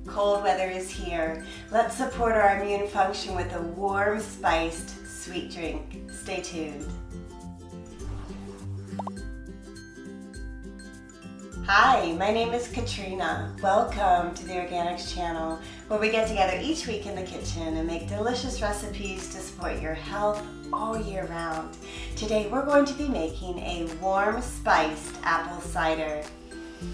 Cold weather is here. Let's support our immune function with a warm, spiced, sweet drink. Stay tuned. Hi, my name is Katrina. Welcome to the Organixx channel, where we get together each week in the kitchen and make delicious recipes to support your health all year round. Today we're going to be making a warm spiced apple cider.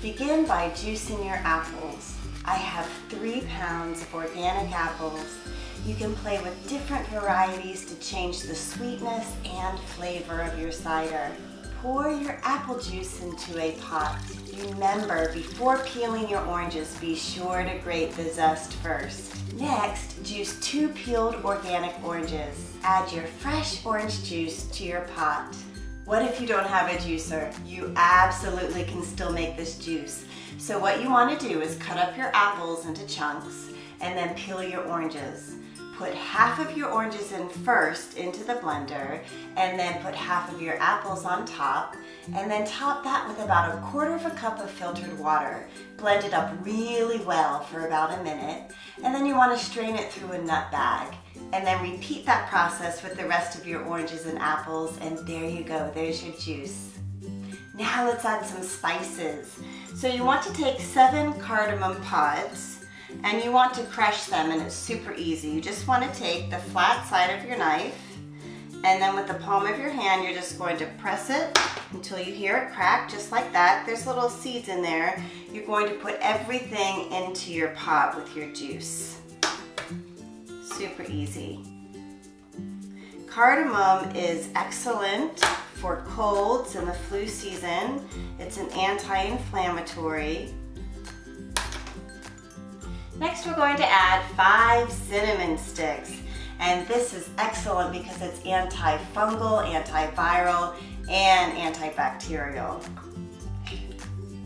Begin by juicing your apples. I have 3 pounds of organic apples. You can play with different varieties to change the sweetness and flavor of your cider. Pour your apple juice into a pot. Remember, before peeling your oranges, be sure to grate the zest first. Next, juice 2 peeled organic oranges. Add your fresh orange juice to your pot. What if you don't have a juicer? You absolutely can still make this juice. So what you want to do is cut up your apples into chunks and then peel your oranges. Put half of your oranges in first into the blender, and then put half of your apples on top, and then top that with about 1/4 cup of filtered water. Blend it up really well for about a minute, and then you want to strain it through a nut bag. And then repeat that process with the rest of your oranges and apples, and there you go, there's your juice. Now let's add some spices. So you want to take 7 cardamom pods, and you want to crush them, and it's super easy. You just want to take the flat side of your knife, and then with the palm of your hand, you're just going to press it until you hear it crack, just like that. There's little seeds in there. You're going to put everything into your pot with your juice. Super easy. Cardamom is excellent for colds in the flu season. It's an anti-inflammatory. Next, we're going to add 5 cinnamon sticks. And this is excellent because it's antifungal, antiviral, and antibacterial.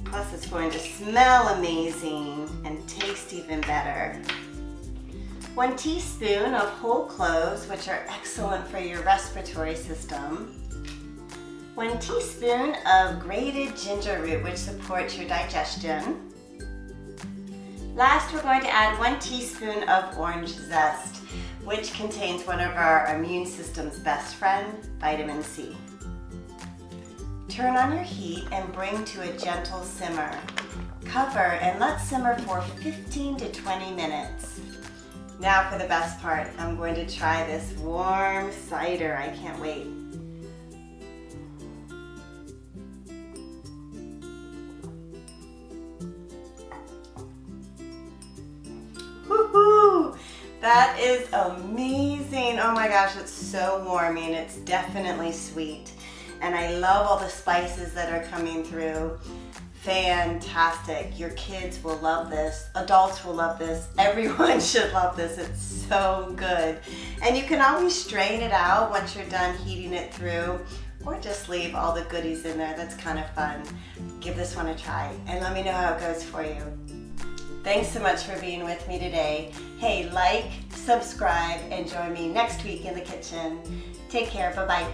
Plus, it's going to smell amazing and taste even better. 1 teaspoon of whole cloves, which are excellent for your respiratory system. 1 teaspoon of grated ginger root, which supports your digestion. Last, we're going to add 1 teaspoon of orange zest, which contains one of our immune system's best friend, vitamin C. Turn on your heat and bring to a gentle simmer. Cover and let simmer for 15 to 20 minutes. Now for the best part, I'm going to try this warm cider. I can't wait. Woohoo! That is amazing. Oh my gosh, it's so warm and it's definitely sweet. And I love all the spices that are coming through. Fantastic. Your kids will love this. Adults will love this. Everyone should love this. It's so good. And you can always strain it out once you're done heating it through, or just leave all the goodies in there. That's kind of fun. Give this one a try and let me know how it goes for you. Thanks so much for being with me today. Hey, like, subscribe, and join me next week in the kitchen. Take care. Bye-bye.